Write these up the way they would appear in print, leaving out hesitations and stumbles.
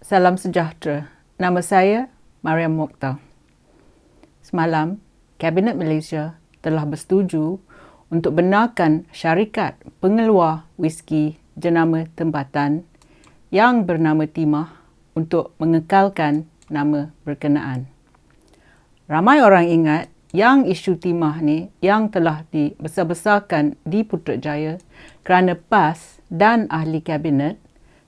Salam sejahtera. Nama saya Mariam Mokhtar. Semalam, Kabinet Malaysia telah bersetuju untuk benarkan syarikat pengeluar wiski jenama tempatan yang bernama Timah untuk mengekalkan nama berkenaan. Ramai orang ingat yang isu Timah ni yang telah dibesar-besarkan di Putrajaya kerana PAS dan ahli Kabinet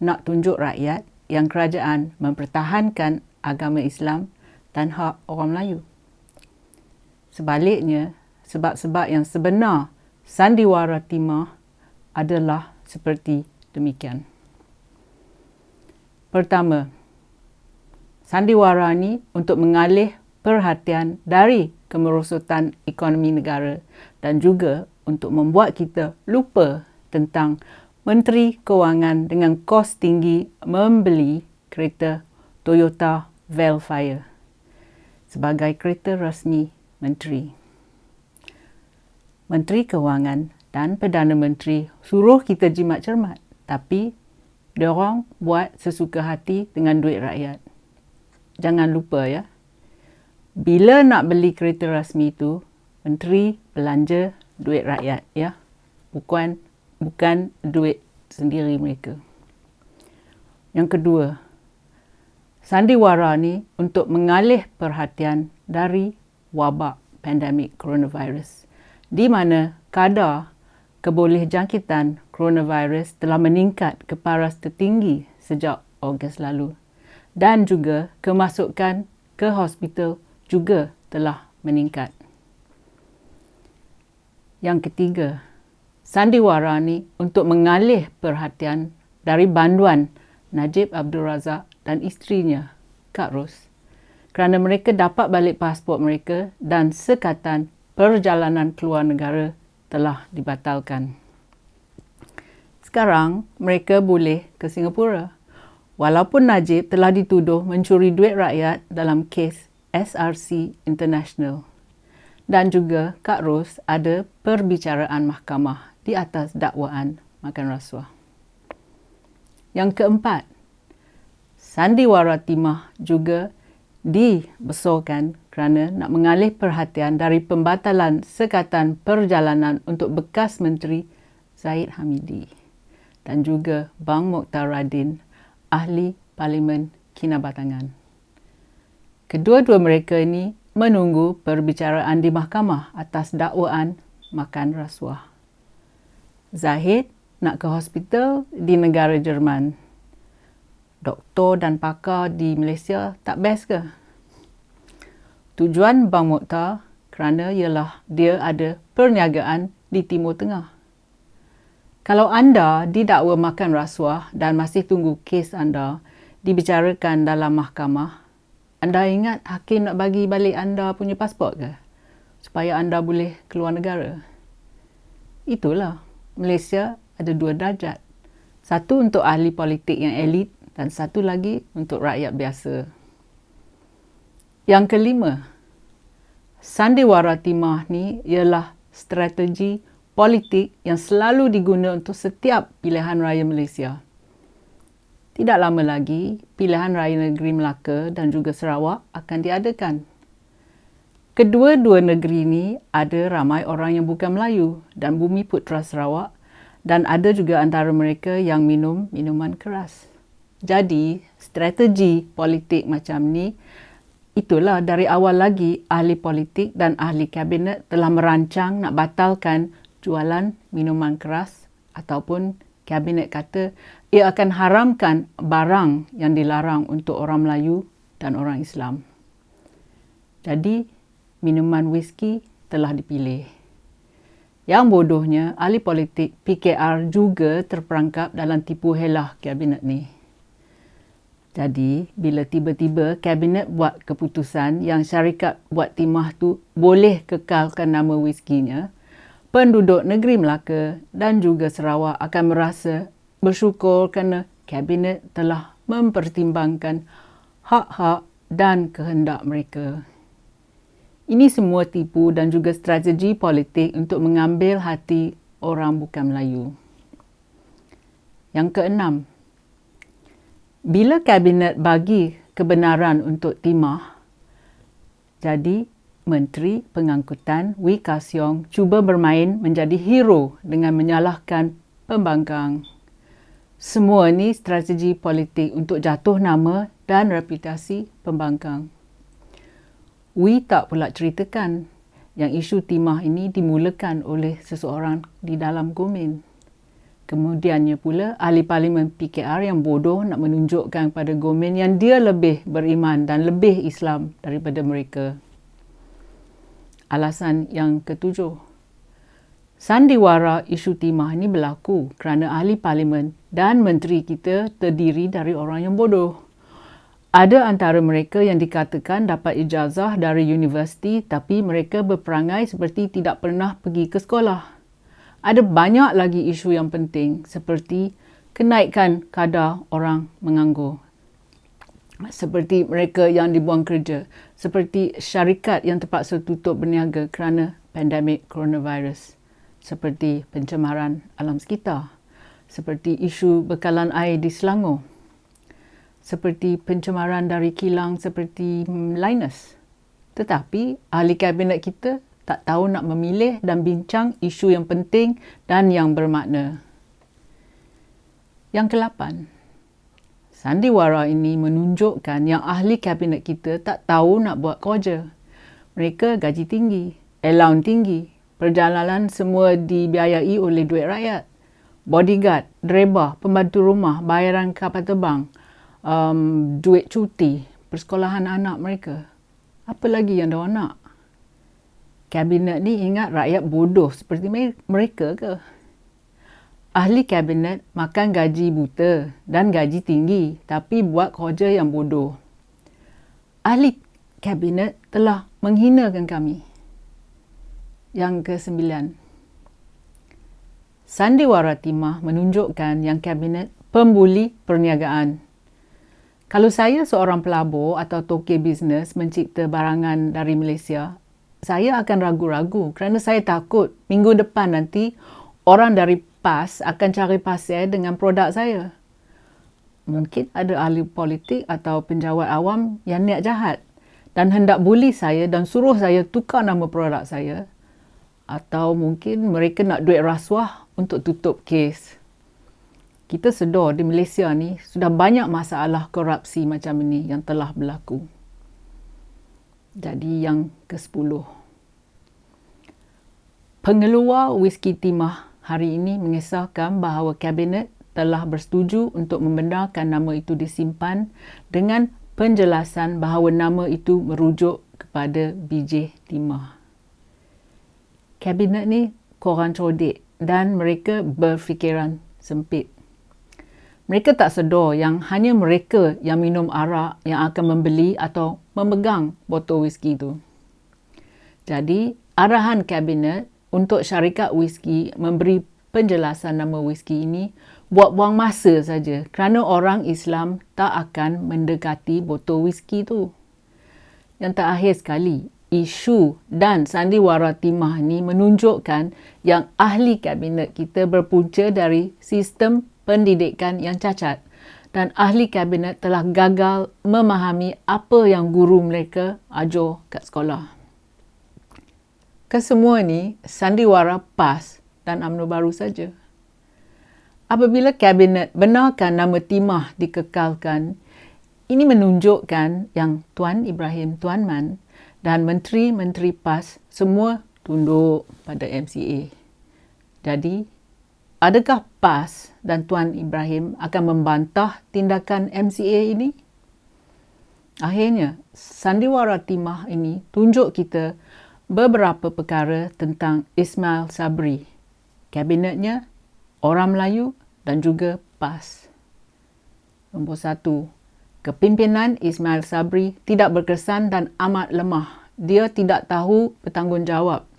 nak tunjuk rakyat yang kerajaan mempertahankan agama Islam dan hak orang Melayu. Sebaliknya, sebab-sebab yang sebenar sandiwara Timah adalah seperti demikian. Pertama, sandiwara ni untuk mengalih perhatian dari kemerosotan ekonomi negara dan juga untuk membuat kita lupa tentang Menteri Kewangan dengan kos tinggi membeli kereta Toyota Velfire sebagai kereta rasmi Menteri. Menteri Kewangan dan Perdana Menteri suruh kita jimat cermat, tapi diorang buat sesuka hati dengan duit rakyat. Jangan lupa ya, bila nak beli kereta rasmi itu, Menteri belanja duit rakyat ya, bukan duit sendiri mereka. Yang kedua, sandiwara ni untuk mengalih perhatian dari wabak pandemik coronavirus, di mana kadar kebolehjangkitan coronavirus telah meningkat ke paras tertinggi sejak Ogos lalu, dan juga kemasukan ke hospital juga telah meningkat. Yang ketiga, sandiwara ni untuk mengalih perhatian dari banduan Najib Abdul Razak dan isterinya, Kak Ros, kerana mereka dapat balik pasport mereka dan sekatan perjalanan keluar negara telah dibatalkan. Sekarang, mereka boleh ke Singapura. Walaupun Najib telah dituduh mencuri duit rakyat dalam kes SRC International. Dan juga Kak Ros ada perbicaraan mahkamah di atas dakwaan makan rasuah. Yang keempat, sandiwara Timah juga dibesarkan kerana nak mengalih perhatian dari pembatalan sekatan perjalanan untuk bekas Menteri Zahid Hamidi dan juga Bang Mokhtar Radin, ahli Parlimen Kinabatangan. Kedua-dua mereka ini menunggu perbicaraan di mahkamah atas dakwaan makan rasuah. Zahid nak ke hospital di negara Jerman. Doktor dan pakar di Malaysia tak best ke? Tujuan Bang Mokhtar kerana ialah dia ada perniagaan di Timur Tengah. Kalau anda didakwa makan rasuah dan masih tunggu kes anda dibicarakan dalam mahkamah, anda ingat hakim nak bagi balik anda punya pasport ke? Supaya anda boleh keluar negara? Itulah, Malaysia ada dua darjat. Satu untuk ahli politik yang elit dan satu lagi untuk rakyat biasa. Yang kelima, sandiwara Timah ni ialah strategi politik yang selalu diguna untuk setiap pilihan raya Malaysia. Tidak lama lagi, pilihan raya negeri Melaka dan juga Sarawak akan diadakan. Kedua-dua negeri ini ada ramai orang yang bukan Melayu dan Bumi Putera Sarawak, dan ada juga antara mereka yang minum minuman keras. Jadi, strategi politik macam ni, itulah dari awal lagi ahli politik dan ahli kabinet telah merancang nak batalkan jualan minuman keras, ataupun kabinet kata ia akan haramkan barang yang dilarang untuk orang Melayu dan orang Islam. Jadi, minuman whisky telah dipilih. Yang bodohnya, ahli politik PKR juga terperangkap dalam tipu helah kabinet ni. Jadi, bila tiba-tiba kabinet buat keputusan yang syarikat buat Timah tu boleh kekalkan nama whiskynya, penduduk negeri Melaka dan juga Sarawak akan merasa bersyukur kerana kabinet telah mempertimbangkan hak-hak dan kehendak mereka. Ini semua tipu dan juga strategi politik untuk mengambil hati orang bukan Melayu. Yang keenam, Bila kabinet bagi kebenaran untuk timah, jadi Menteri Pengangkutan Wee Ka Siong cuba bermain menjadi hero dengan menyalahkan pembangkang. Semua ni strategi politik untuk jatuh nama dan reputasi pembangkang. Wee tak pula ceritakan yang isu timah ini dimulakan oleh seseorang di dalam Gomin. Kemudiannya pula, ahli parlimen PKR yang bodoh nak menunjukkan pada Gomin yang dia lebih beriman dan lebih Islam daripada mereka. Alasan yang ketujuh, sandiwara isu timah ini berlaku kerana ahli parlimen dan menteri kita terdiri dari orang yang bodoh. Ada antara mereka yang dikatakan dapat ijazah dari universiti tapi mereka berperangai seperti tidak pernah pergi ke sekolah. Ada banyak lagi isu yang penting seperti kenaikan kadar orang menganggur, seperti mereka yang dibuang kerja, seperti syarikat yang terpaksa tutup berniaga kerana pandemik coronavirus, seperti pencemaran alam sekitar, seperti isu bekalan air di Selangor, seperti pencemaran dari kilang seperti Lynas. Tetapi ahli kabinet kita tak tahu nak memilih dan bincang isu yang penting dan yang bermakna. Yang ke-8, sandiwara ini menunjukkan yang ahli kabinet kita tak tahu nak buat kerja. Mereka gaji tinggi, allowance tinggi, perjalanan semua dibiayai oleh duit rakyat. Bodyguard, driver, pembantu rumah, bayaran kapal terbang, duit cuti, persekolahan anak mereka. Apa lagi yang diorang nak? Kabinet ni ingat rakyat bodoh seperti mereka ke? Ahli kabinet makan gaji buta dan gaji tinggi tapi buat kerja yang bodoh. Ahli kabinet telah menghinakan kami. Yang ke-9, sandiwara timah menunjukkan yang kabinet pembuli perniagaan. Kalau saya seorang pelabur atau tokey bisnes mencipta barangan dari Malaysia, saya akan ragu-ragu kerana saya takut minggu depan nanti orang dari PAS akan cari pasal dengan produk saya. Mungkin ada ahli politik atau penjawat awam yang niat jahat dan hendak buli saya dan suruh saya tukar nama produk saya. Atau mungkin mereka nak duit rasuah untuk tutup kes. Kita sedar di Malaysia ni sudah banyak masalah korupsi macam ini yang telah berlaku. Jadi yang ke-10, pengeluar whisky timah hari ini mengesahkan bahawa kabinet telah bersetuju untuk membenarkan nama itu disimpan dengan penjelasan bahawa nama itu merujuk kepada biji timah. Kabinet ni korang cerdik dan mereka berfikiran sempit. Mereka tak sedar yang hanya mereka yang minum arak yang akan membeli atau memegang botol whisky itu. Jadi, arahan kabinet untuk syarikat whisky memberi penjelasan nama whisky ini buat-buang masa saja kerana orang Islam tak akan mendekati botol whisky itu. Yang terakhir sekali, isu dan sandiwara timah ini menunjukkan yang ahli kabinet kita berpunca dari sistem pendidikan yang cacat dan ahli kabinet telah gagal memahami apa yang guru mereka ajar kat sekolah. Kesemua ni sandiwara PAS dan UMNO baru saja. Apabila kabinet benarkan nama timah dikekalkan, ini menunjukkan yang Tuan Ibrahim Tuan Man dan menteri-menteri PAS semua tunduk pada MCA. Jadi, adakah PAS dan Tuan Ibrahim akan membantah tindakan MCA ini? Akhirnya, sandiwara timah ini tunjuk kita beberapa perkara tentang Ismail Sabri, kabinetnya, orang Melayu dan juga PAS. Nombor 1, kepimpinan Ismail Sabri tidak berkesan dan amat lemah. Dia tidak tahu bertanggungjawab.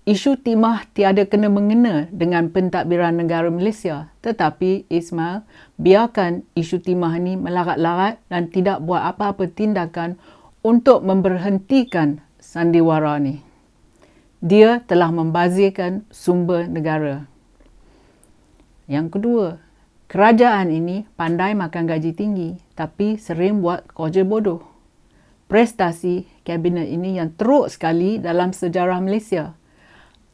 Isu timah tiada kena-mengena dengan pentadbiran negara Malaysia, tetapi Ismail biarkan isu timah ini melarat-larat dan tidak buat apa-apa tindakan untuk memberhentikan sandiwara ni. Dia telah membazirkan sumber negara. Yang kedua, Kerajaan ini pandai makan gaji tinggi tapi sering buat kerja bodoh. Prestasi kabinet ini yang teruk sekali dalam sejarah Malaysia.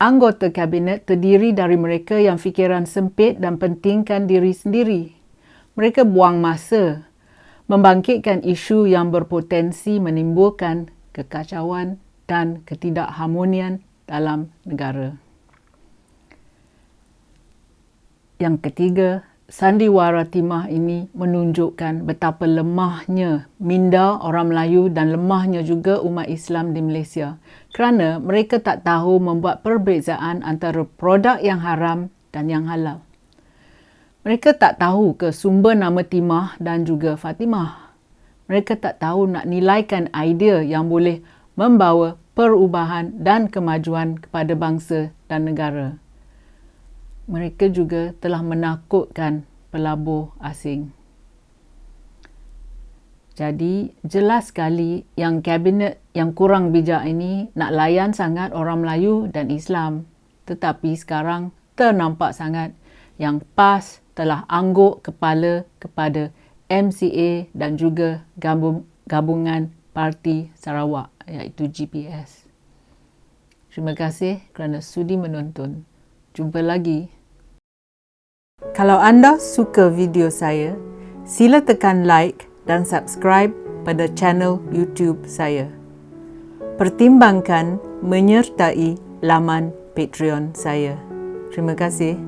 Anggota kabinet terdiri dari mereka yang fikiran sempit dan pentingkan diri sendiri. Mereka buang masa membangkitkan isu yang berpotensi menimbulkan kekacauan dan ketidakharmonian dalam negara. Yang ketiga, sandiwara timah ini menunjukkan betapa lemahnya minda orang Melayu dan lemahnya juga umat Islam di Malaysia kerana mereka tak tahu membuat perbezaan antara produk yang haram dan yang halal. Mereka tak tahu ke sumber nama Timah dan juga Fatimah. Mereka tak tahu nak nilaikan idea yang boleh membawa perubahan dan kemajuan kepada bangsa dan negara. Mereka juga telah menakutkan pelabur asing. Jadi, jelas sekali yang kabinet yang kurang bijak ini nak layan sangat orang Melayu dan Islam. Tetapi sekarang ternampak sangat yang PAS telah angguk kepala kepada MCA dan juga gabungan Parti Sarawak iaitu GPS. Terima kasih kerana sudi menonton. Jumpa lagi. Kalau anda suka video saya, sila tekan like dan subscribe pada channel YouTube saya. Pertimbangkan menyertai laman Patreon saya. Terima kasih.